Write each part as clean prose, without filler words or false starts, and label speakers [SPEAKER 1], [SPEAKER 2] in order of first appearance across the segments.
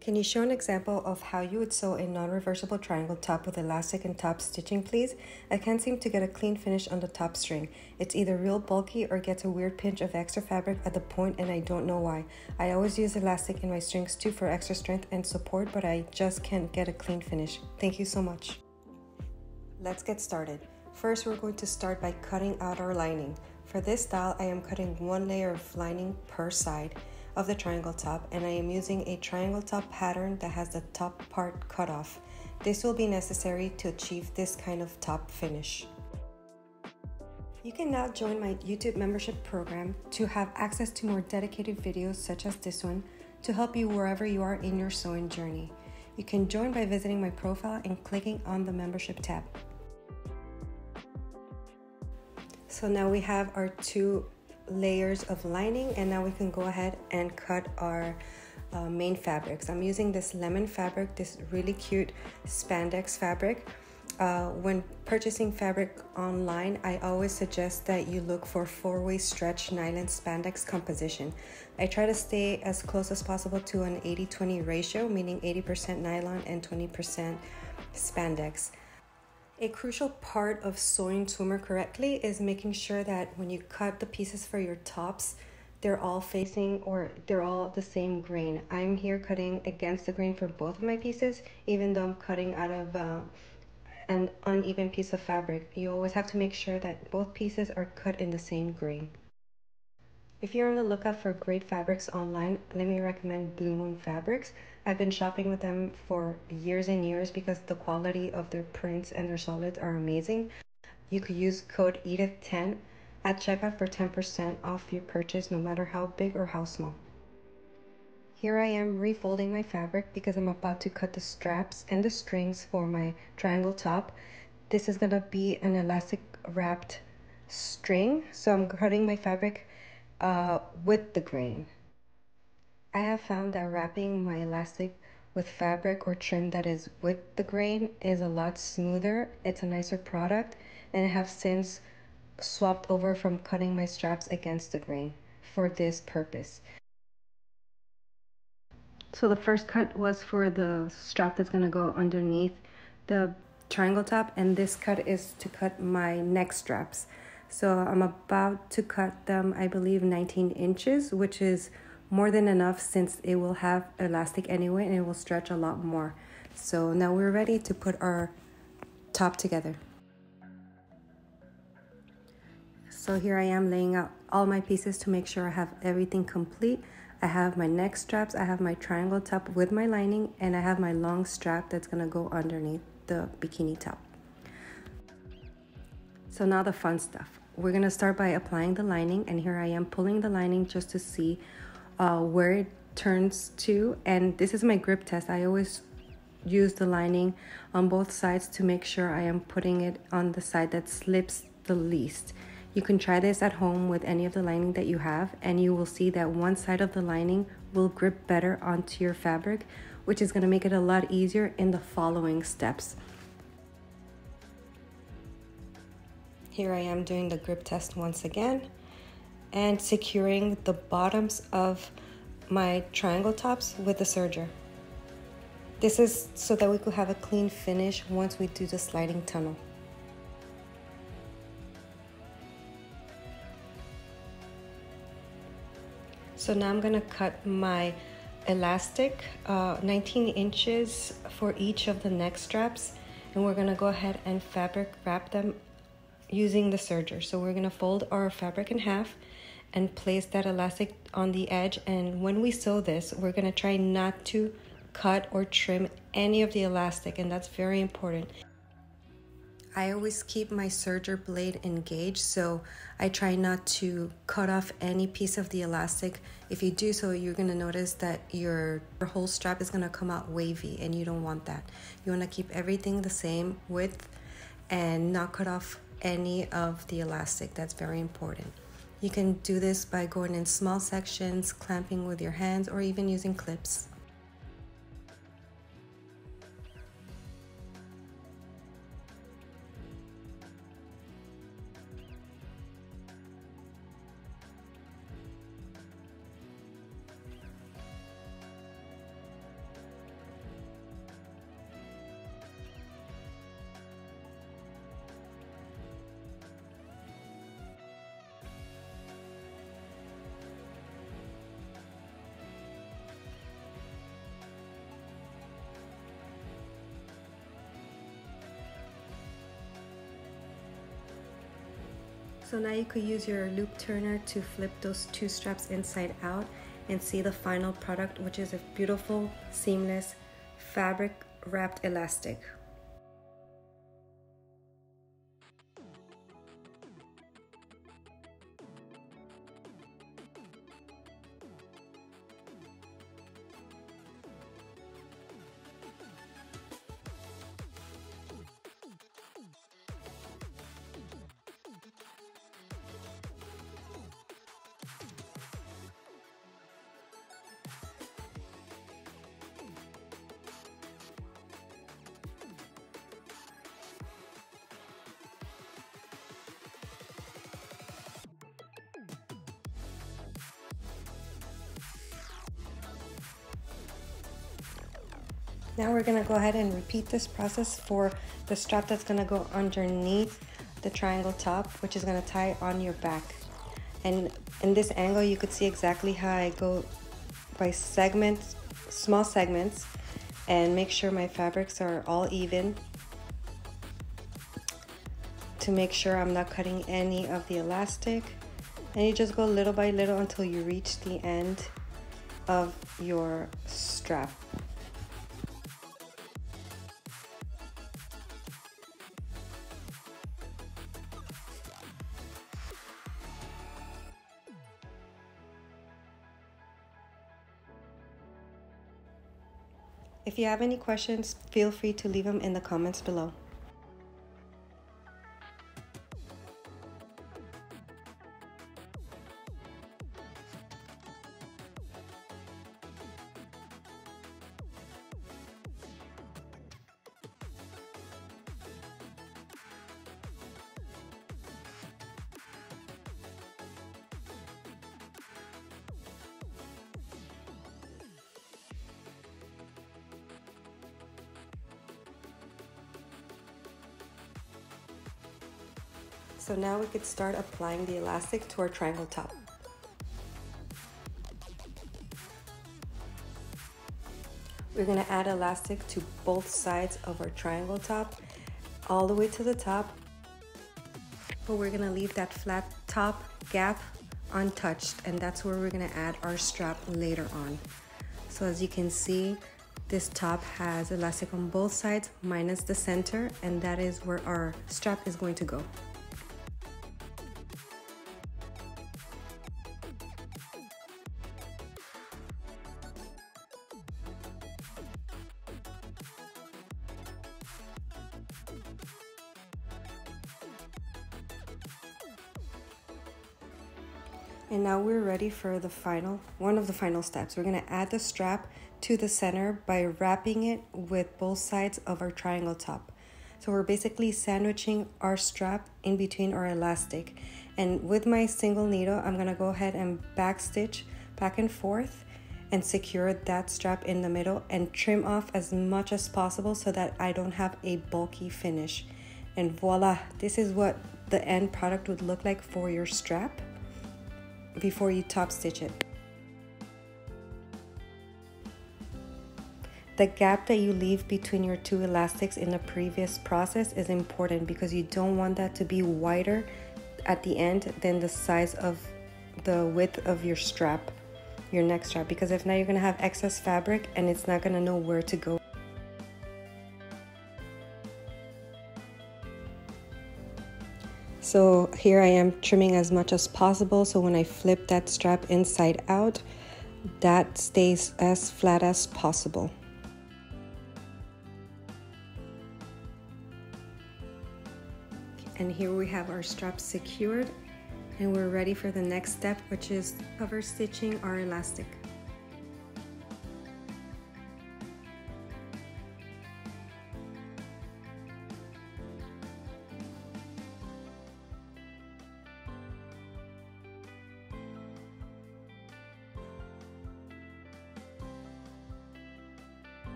[SPEAKER 1] Can you show an example of how you would sew a non-reversible triangle top with elastic and top stitching, please? I can't seem to get a clean finish on the top string. It's either real bulky or gets a weird pinch of extra fabric at the point and I don't know why. I always use elastic in my strings too for extra strength and support, but I just can't get a clean finish. Thank you so much. Let's get started. First, we're going to start by cutting out our lining. For this style, I am cutting one layer of lining per side of the triangle top, and I am using a triangle top pattern that has the top part cut off. This will be necessary to achieve this kind of top finish. You can now join my YouTube membership program to have access to more dedicated videos such as this one to help you wherever you are in your sewing journey. You can join by visiting my profile and clicking on the membership tab. So now we have our two layers of lining, and now we can go ahead and cut our main fabrics. I'm using this lemon fabric, this really cute spandex fabric. When purchasing fabric online, I always suggest that you look for 4-way stretch nylon spandex composition. I try to stay as close as possible to an 80-20 ratio, meaning 80% nylon and 20% spandex. A crucial part of sewing swimmer correctly is making sure that when you cut the pieces for your tops, they're all facing or they're all the same grain. I'm here cutting against the grain for both of my pieces, even though I'm cutting out of an uneven piece of fabric. You always have to make sure that both pieces are cut in the same grain. If you're on the lookout for great fabrics online, let me recommend Blue Moon Fabrics. I've been shopping with them for years and years because the quality of their prints and their solids are amazing. You could use code EDITH10 at checkout for 10% off your purchase, no matter how big or how small. Here I am refolding my fabric because I'm about to cut the straps and the strings for my triangle top. This is going to be an elastic wrapped string, so I'm cutting my fabric with the grain. I have found that wrapping my elastic with fabric or trim that is with the grain is a lot smoother. It's a nicer product, and I have since swapped over from cutting my straps against the grain for this purpose. So the first cut was for the strap that's going to go underneath the triangle top, and this cut is to cut my neck straps. So I'm about to cut them, I believe 19 inches, which is more than enough since it will have elastic anyway and it will stretch a lot more. So now we're ready to put our top together. So here I am laying out all my pieces to make sure I have everything complete. I have my neck straps, I have my triangle top with my lining, and I have my long strap that's gonna go underneath the bikini top. So now the fun stuff. We're gonna start by applying the lining, and here I am pulling the lining just to see where it turns to. And this is my grip test. I always use the lining on both sides to make sure I am putting it on the side that slips the least. You can try this at home with any of the lining that you have, and you will see that one side of the lining will grip better onto your fabric, which is gonna make it a lot easier in the following steps. Here I am doing the grip test once again and securing the bottoms of my triangle tops with the serger. This is so that we could have a clean finish once we do the sliding tunnel. So now I'm gonna cut my elastic 19 inches for each of the neck straps, and we're gonna go ahead and fabric wrap them using the serger. So we're gonna fold our fabric in half and place that elastic on the edge, and when we sew this, we're gonna try not to cut or trim any of the elastic, and that's very important. I always keep my serger blade engaged, so I try not to cut off any piece of the elastic. If you do so, you're gonna notice that your whole strap is gonna come out wavy, and you don't want that. You wanna keep everything the same width and not cut off any of the elastic. That's very important. You can do this by going in small sections, clamping with your hands, or even using clips. So now you could use your loop turner to flip those two straps inside out and see the final product, which is a beautiful, seamless, fabric wrapped elastic. Now we're gonna go ahead and repeat this process for the strap that's gonna go underneath the triangle top, which is gonna tie on your back. And in this angle, you could see exactly how I go by segments, small segments, and make sure my fabrics are all even to make sure I'm not cutting any of the elastic. And you just go little by little until you reach the end of your strap. If you have any questions, feel free to leave them in the comments below. So now we could start applying the elastic to our triangle top. We're gonna add elastic to both sides of our triangle top, all the way to the top, but we're gonna leave that flat top gap untouched, and that's where we're gonna add our strap later on. So as you can see, this top has elastic on both sides minus the center, and that is where our strap is going to go. And now we're ready for one of the final steps. We're gonna add the strap to the center by wrapping it with both sides of our triangle top. So we're basically sandwiching our strap in between our elastic. And with my single needle, I'm gonna go ahead and back stitch back and forth and secure that strap in the middle and trim off as much as possible so that I don't have a bulky finish. And voila, this is what the end product would look like for your strap before you top stitch it. The gap that you leave between your two elastics in the previous process is important because you don't want that to be wider at the end than the size of the width of your strap, your neck strap, because if not, you're gonna have excess fabric and it's not gonna know where to go. So here I am trimming as much as possible, so when I flip that strap inside out, that stays as flat as possible. And here we have our strap secured, and we're ready for the next step, which is cover stitching our elastic.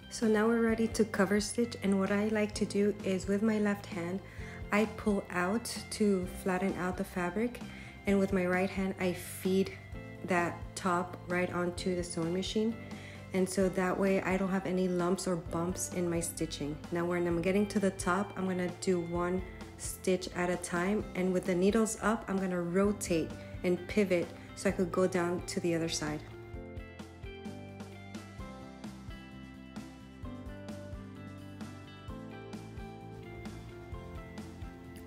[SPEAKER 1] So now we're ready to cover stitch, and what I like to do is with my left hand I pull out to flatten out the fabric, and with my right hand I feed that top right onto the sewing machine, and so that way I don't have any lumps or bumps in my stitching. Now when I'm getting to the top, I'm gonna do one stitch at a time, and with the needles up, I'm gonna rotate and pivot so I could go down to the other side.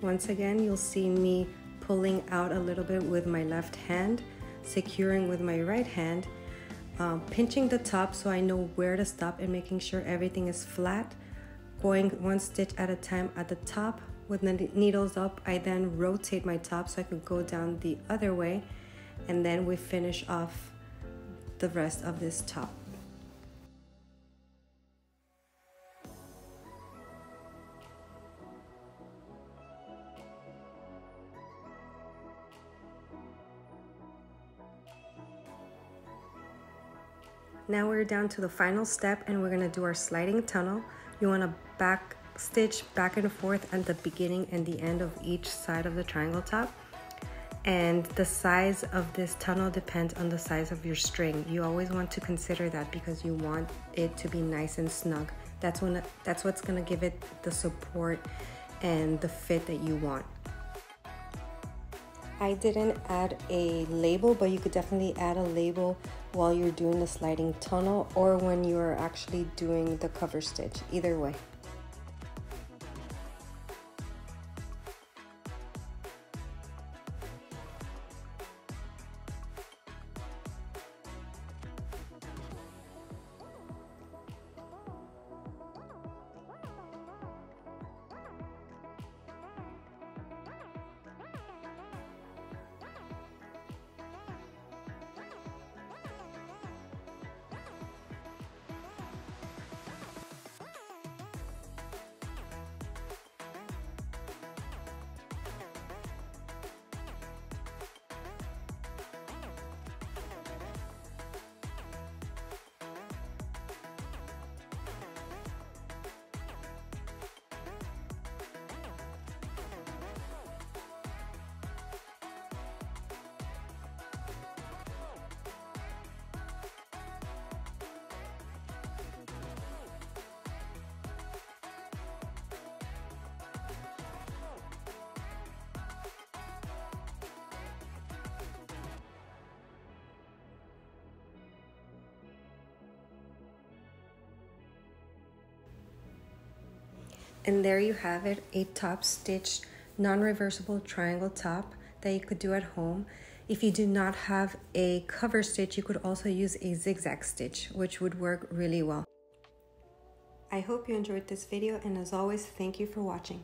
[SPEAKER 1] Once again, you'll see me pulling out a little bit with my left hand, securing with my right hand, pinching the top so I know where to stop and making sure everything is flat, going one stitch at a time at the top. With the needles up, I then rotate my top so I could go down the other way, and then we finish off the rest of this top. Now we're down to the final step, and we're gonna do our sliding tunnel. You wanna back stitch back and forth at the beginning and the end of each side of the triangle top. And the size of this tunnel depends on the size of your string. You always want to consider that because you want it to be nice and snug. That's what's gonna give it the support and the fit that you want. I didn't add a label, but you could definitely add a label while you're doing the sliding tunnel or when you're actually doing the cover stitch, either way. And there you have it, a top stitched non-reversible triangle top that you could do at home. If you do not have a cover stitch, you could also use a zigzag stitch, which would work really well. I hope you enjoyed this video, and as always, thank you for watching.